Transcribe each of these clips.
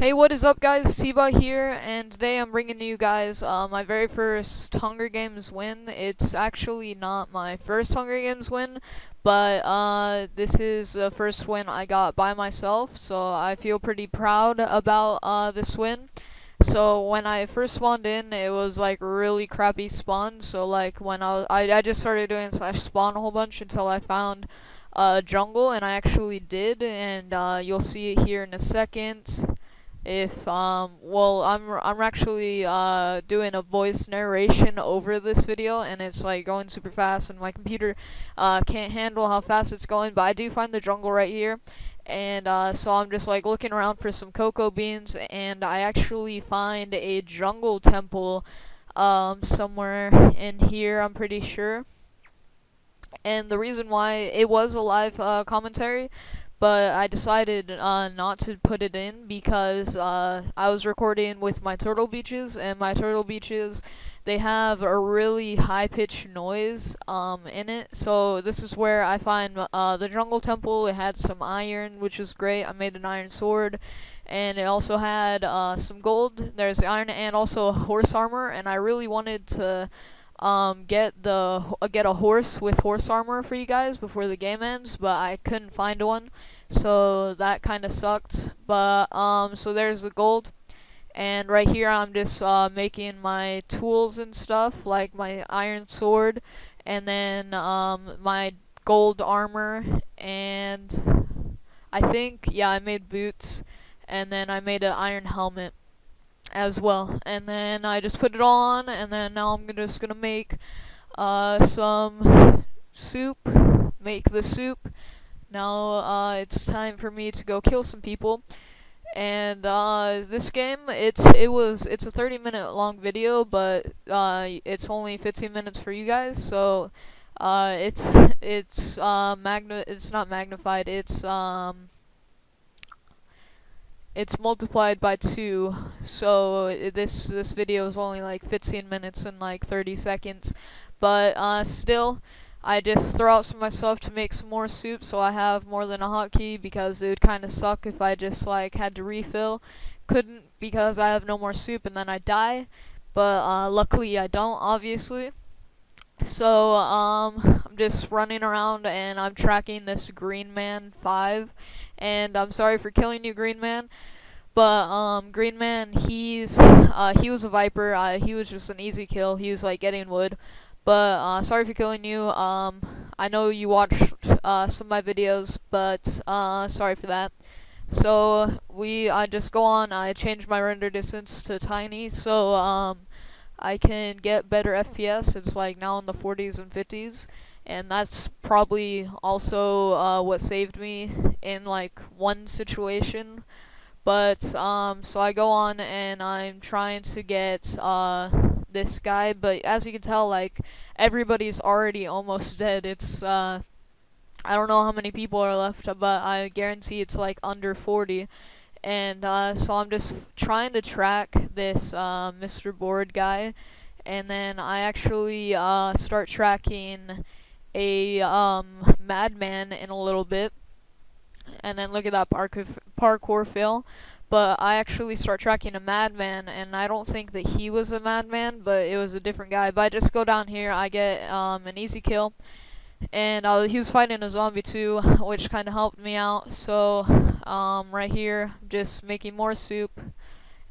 Hey, what is up, guys? Tiba here, and today I'm bringing you guys my very first Hunger Games win. It's actually not my first Hunger Games win, but this is the first win I got by myself, so I feel pretty proud about this win. So when I first spawned in, it was like really crappy spawn. So like when I just started doing slash spawn a whole bunch until I found jungle, and I actually did, and you'll see it here in a second. If well, I'm actually doing a voice narration over this video, and it's like going super fast, and my computer can't handle how fast it's going. But I do find the jungle right here, and so I'm just like looking around for some cocoa beans, and I actually find a jungle temple somewhere in here, I'm pretty sure. And the reason why it was a live commentary, but I decided not to put it in because I was recording with my turtle beaches, and my turtle beaches, they have a really high-pitched noise in it. So this is where I find the jungle temple. It had some iron, which was great. I made an iron sword, and it also had some gold. There's the iron and also a horse armor, and I really wanted to get a horse with horse armor for you guys before the game ends, but I couldn't find one, so that kind of sucked. But so there's the gold, and right here I'm just making my tools and stuff, like my iron sword, and then my gold armor, and I think, yeah, I made boots, and then I made an iron helmet as well, and then I just put it all on, and then now I'm just gonna make some soup. Make the soup. Now it's time for me to go kill some people. And this game, it's a 30-minute long video, but it's only 15 minutes for you guys. So it's not magnified. It's multiplied by 2, so this video is only like 15 minutes and like 30 seconds, but still, I just throw out some of my stuff to make some more soup, so I have more than a hotkey, because it would kind of suck if I just like had to refill. Couldn't, because I have no more soup and then I die, but luckily I don't, obviously. So, I'm just running around, and I'm tracking this Green Man 5, and I'm sorry for killing you, Green Man, but, Green Man, he was a Viper. He was just an easy kill. He was, like, getting wood, but, sorry for killing you. I know you watched, some of my videos, but, sorry for that. So, I just go on, I changed my render distance to tiny, so, I can get better FPS. It's like now in the 40s and 50s, and that's probably also what saved me in like one situation. But so I go on, and I'm trying to get this guy, but as you can tell, like, everybody's already almost dead. It's I don't know how many people are left, but I guarantee it's like under 40. And so I'm just trying to track this Mr. Board guy, and then I actually start tracking a madman in a little bit, and then look at that parkour fail. But I actually start tracking a madman, and I don't think that he was a madman, but it was a different guy. But I just go down here, I get an easy kill, and he was fighting a zombie too, which kind of helped me out. So right here, just making more soup,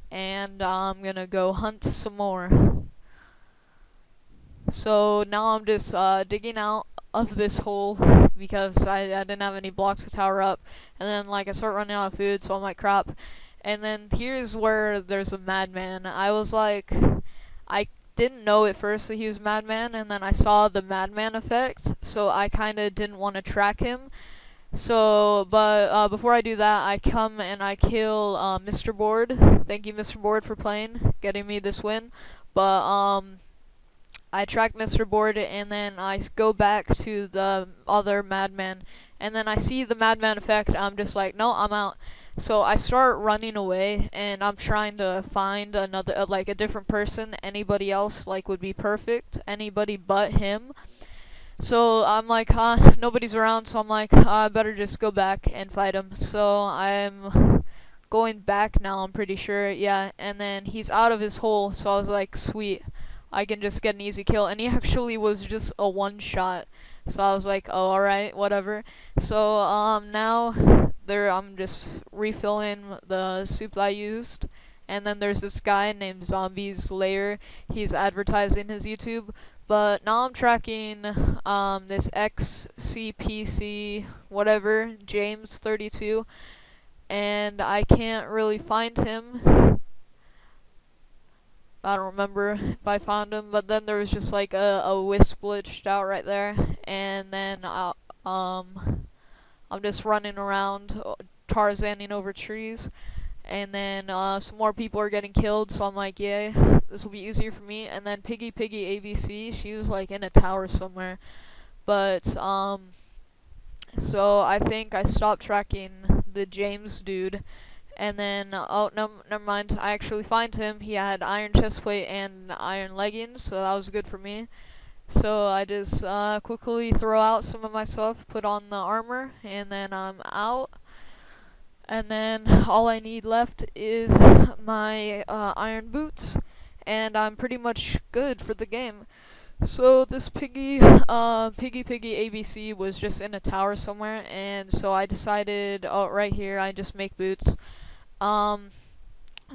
and I'm gonna go hunt some more. So now I'm just digging out of this hole, because I didn't have any blocks to tower up, and then like I start running out of food, so I'm like, crap. And then here's where there's a madman. I was like, I didn't know at first that he was madman, and then I saw the madman effect, so I kind of didn't want to track him. So, but before I do that, I come and I kill Mr. Board. Thank you, Mr. Board, for playing, getting me this win. But I track Mr. Board, and then I go back to the other madman, and then I see the madman effect. I'm just like, no, I'm out. So I start running away, and I'm trying to find another, like a different person. Anybody else like would be perfect. Anybody but him. So I'm like, nobody's around. So I'm like, I better just go back and fight him. So I'm going back now, I'm pretty sure. Yeah, and then he's out of his hole, so I was like, sweet, I can just get an easy kill. And he actually was just a one shot. So I was like, oh, alright, whatever. So now I'm just refilling the soup that I used. And then there's this guy named Zombies Layer. He's advertising his YouTube. But now I'm tracking this XCPC whatever James 32, and I can't really find him. I don't remember if I found him, but then there was just like a wisp glitched out right there, and then I'm just running around Tarzaning over trees, and then some more people are getting killed, so I'm like, yay, this will be easier for me. And then Piggy Piggy ABC, she was like in a tower somewhere, but so I think I stopped tracking the James dude. And then, oh, no, never mind. I actually find him. He had iron chestplate and iron leggings, so that was good for me. So I just quickly throw out some of my stuff, put on the armor, and then I'm out. And then all I need left is my iron boots, and I'm pretty much good for the game. So this Piggy Piggy ABC was just in a tower somewhere, and so I decided, oh, right here, I just make boots. Um,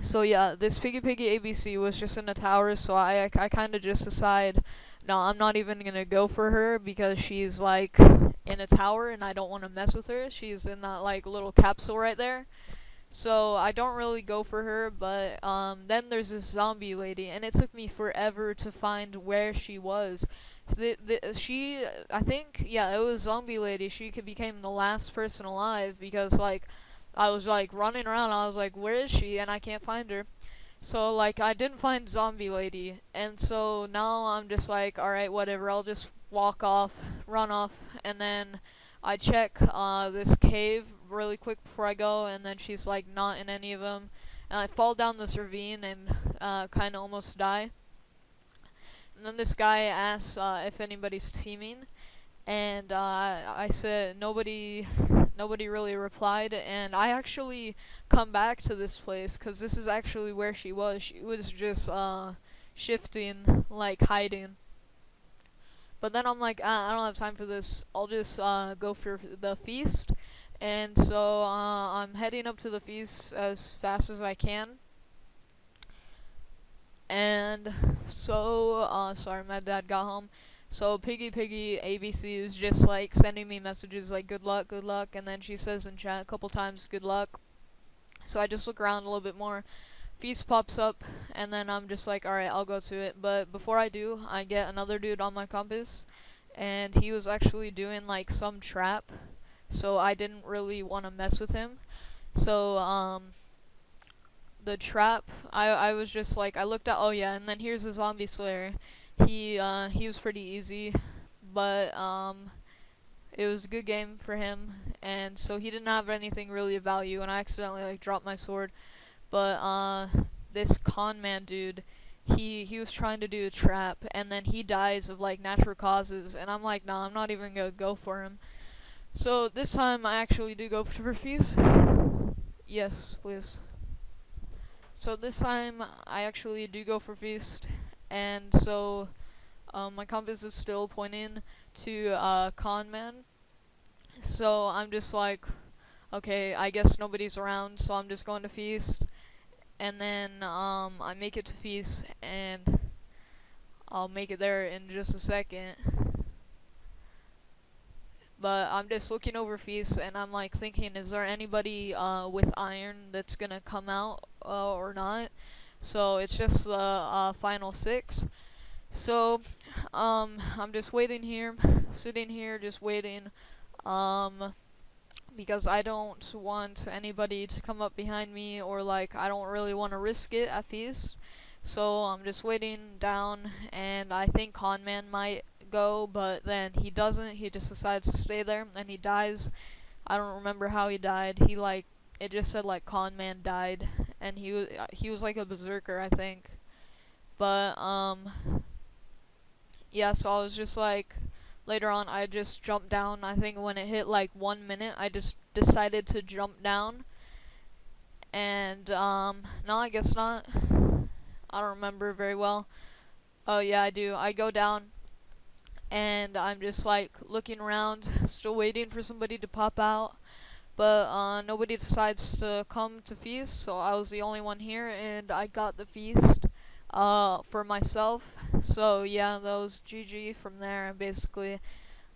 so yeah, this Piggy Piggy ABC was just in a tower, so I kind of just decide, no, I'm not even gonna go for her because she's like in a tower and I don't want to mess with her. She's in that like little capsule right there. So I don't really go for her, but then there's this zombie lady, and it took me forever to find where she was. She, I think, yeah, it was zombie lady. She became the last person alive because like I was like running around. I was like, where is she? And I can't find her. So like I didn't find zombie lady, and so now I'm just like, all right, whatever. I'll just walk off, run off, and then I check this cave really quick before I go, and then she's like not in any of them, and I fall down this ravine and kind of almost die. And then this guy asks if anybody's teaming, and I said nobody really replied, and I actually come back to this place because this is actually where she was. She was just shifting, like hiding. But then I'm like, I don't have time for this. I'll just go for the feast. And so I'm heading up to the feast as fast as I can. And so, sorry, my dad got home. So Piggy Piggy ABC is just like sending me messages like good luck, and then she says in chat a couple times good luck. So I just look around a little bit more. Feast pops up, and then I'm just like, alright, I'll go to it. But before I do, I get another dude on my compass, and he was actually doing like some trap, so I didn't really want to mess with him. So the trap, I was just like, I looked at, oh yeah, and then here's the zombie slayer. He was pretty easy, but it was a good game for him, and so he didn't have anything really of value, and I accidentally like dropped my sword. But this con man dude, he was trying to do a trap, and then he dies of like natural causes, and I'm like, nah, I'm not even gonna go for him. So this time I actually do go for feast. Yes, please. So this time I actually do go for feast, and so my compass is still pointing to con man. So I'm just like, okay, I guess nobody's around, so I'm just going to feast. And then I make it to feast, and I'll make it there in just a second. But I'm just looking over feast, and I'm like thinking, is there anybody with iron that's gonna come out or not? So it's just the final 6. So I'm just waiting here, sitting here, just waiting. Because I don't want anybody to come up behind me, or like I don't really want to risk it at feast. So I'm just waiting down, and I think Conman might go, but then he doesn't. He just decides to stay there, and he dies. I don't remember how he died. He like, it just said like Conman died, and he was like a berserker, I think. But yeah, so I was just like, later on I just jumped down. I think when it hit like 1 minute, I just decided to jump down, And no, I guess not. I don't remember very well. Oh yeah, I do. I go down and I'm just like looking around, still waiting for somebody to pop out. But nobody decides to come to feast, so I was the only one here, and I got the feast for myself. So yeah, that was GG from there. Basically,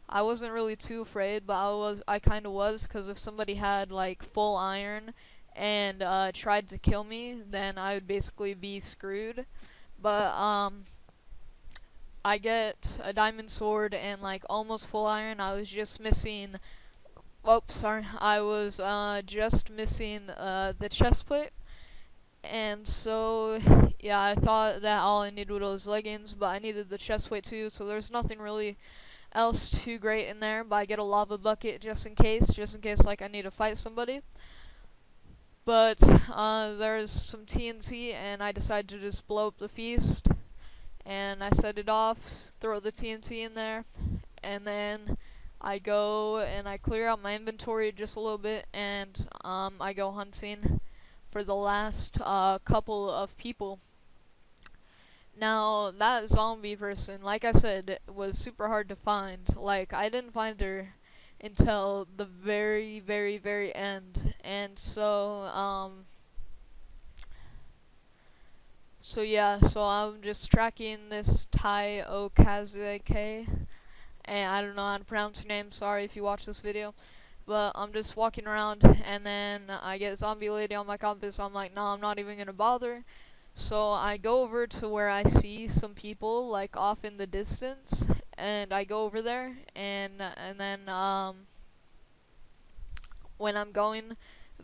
I wasn't really too afraid, but I kind of was, because if somebody had like full iron and tried to kill me, then I would basically be screwed. But I get a diamond sword and like almost full iron. I was just missing. Oh, sorry. I was just missing the chest plate. And so, yeah, I thought that all I needed was leggings, but I needed the chest plate too, so there's nothing really else too great in there, but I get a lava bucket just in case like I need to fight somebody. But there's some TNT, and I decided to just blow up the feast, and I set it off, throw the TNT in there, and then I go and I clear out my inventory just a little bit, and I go hunting for the last couple of people. Now, that zombie person, like I said, was super hard to find. Like, I didn't find her until the very, very, very end. And so yeah, so I'm just tracking this Tai Okazaki, and I don't know how to pronounce her name, sorry if you watch this video. But I'm just walking around, and then I get a zombie lady on my compass. I'm like, no, I'm not even gonna bother. So I go over to where I see some people like off in the distance, and I go over there, and then when I'm going,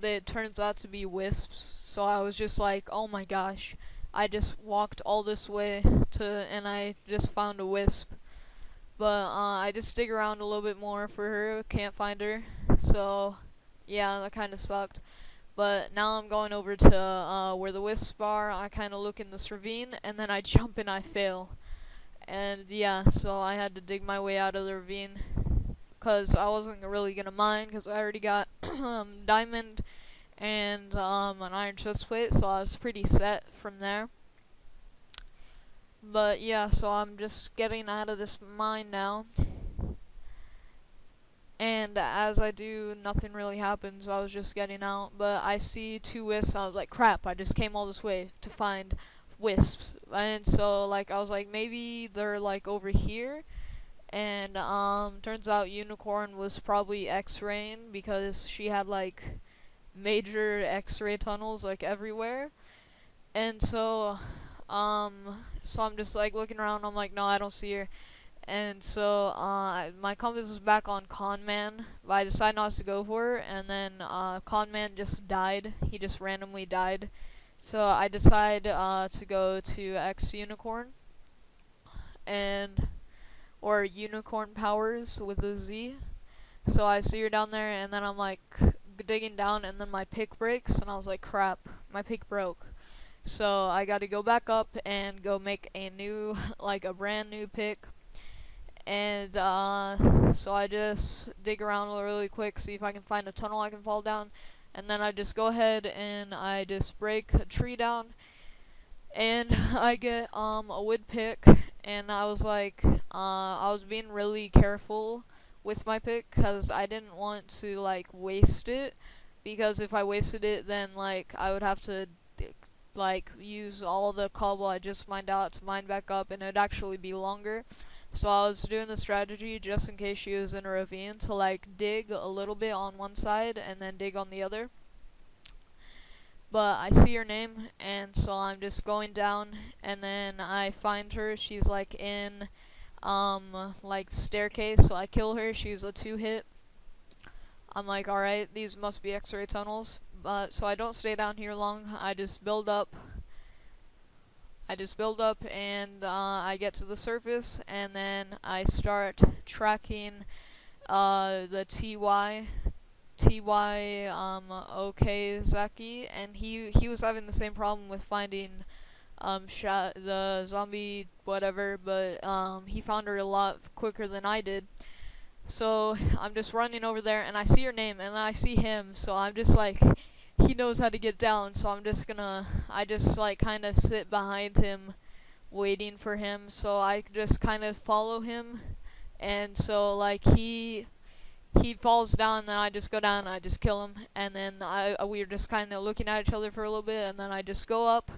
it turns out to be wisps. So I was just like, oh my gosh, I just walked all this way and I just found a wisp. But I just dig around a little bit more for her, can't find her. So yeah, that kind of sucked. But now I'm going over to where the wisps are. I kind of look in this ravine, and then I jump and I fail. And yeah, so I had to dig my way out of the ravine, because I wasn't really going to mine, because I already got diamond and an iron chest plate, so I was pretty set from there. But yeah, so I'm just getting out of this mine now. And as I do, nothing really happens. I was just getting out, but I see two wisps. I was like, crap, I just came all this way to find wisps. And so like I was like, maybe they're like over here. And turns out Unicorn was probably X-raying, because she had like major X-ray tunnels like everywhere. And so I'm just like looking around. I'm like, no, I don't see her. And so my compass was back on Conman, but I decided not to go for it. And then Conman just died. He just randomly died. So I decided to go to X Unicorn, or Unicorn Powers with a Z. So I see her down there, and then I'm like digging down, and then my pick breaks, and I was like, crap, my pick broke. So I got to go back up and go make a new, like a brand new pick. And so I just dig around really quick, see if I can find a tunnel I can fall down, and then I just go ahead and I just break a tree down, and I get a wood pick. And I was like, I was being really careful with my pick, because I didn't want to like waste it, because if I wasted it, then like I would have to like use all the cobble I just mined out to mine back up, and it'd actually be longer. So I was doing the strategy just in case she was in a ravine to like dig a little bit on one side and then dig on the other. But I see her name, and so I'm just going down, and then I find her. She's like in like staircase, so I kill her. She's a 2-hit. I'm like, alright, these must be X-ray tunnels. But so I don't stay down here long. I just build up, and I get to the surface, and then I start tracking the Okazaki, and he was having the same problem with finding the zombie whatever, but he found her a lot quicker than I did. So I'm just running over there, and I see her name, and then I see him, so I'm just like, he knows how to get down, so I just like kind of sit behind him waiting for him, so I just kind of follow him. And so like he falls down, then I just go down and I just kill him, and then we were just kind of looking at each other for a little bit, and then I just go up,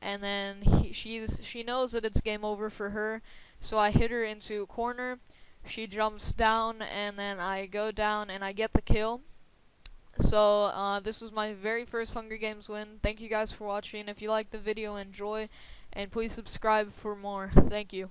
and then she knows that it's game over for her, so I hit her into a corner. She jumps down, and then I go down and I get the kill. So this was my very first Hunger Games win. Thank you guys for watching. If you liked the video, enjoy, and please subscribe for more. Thank you.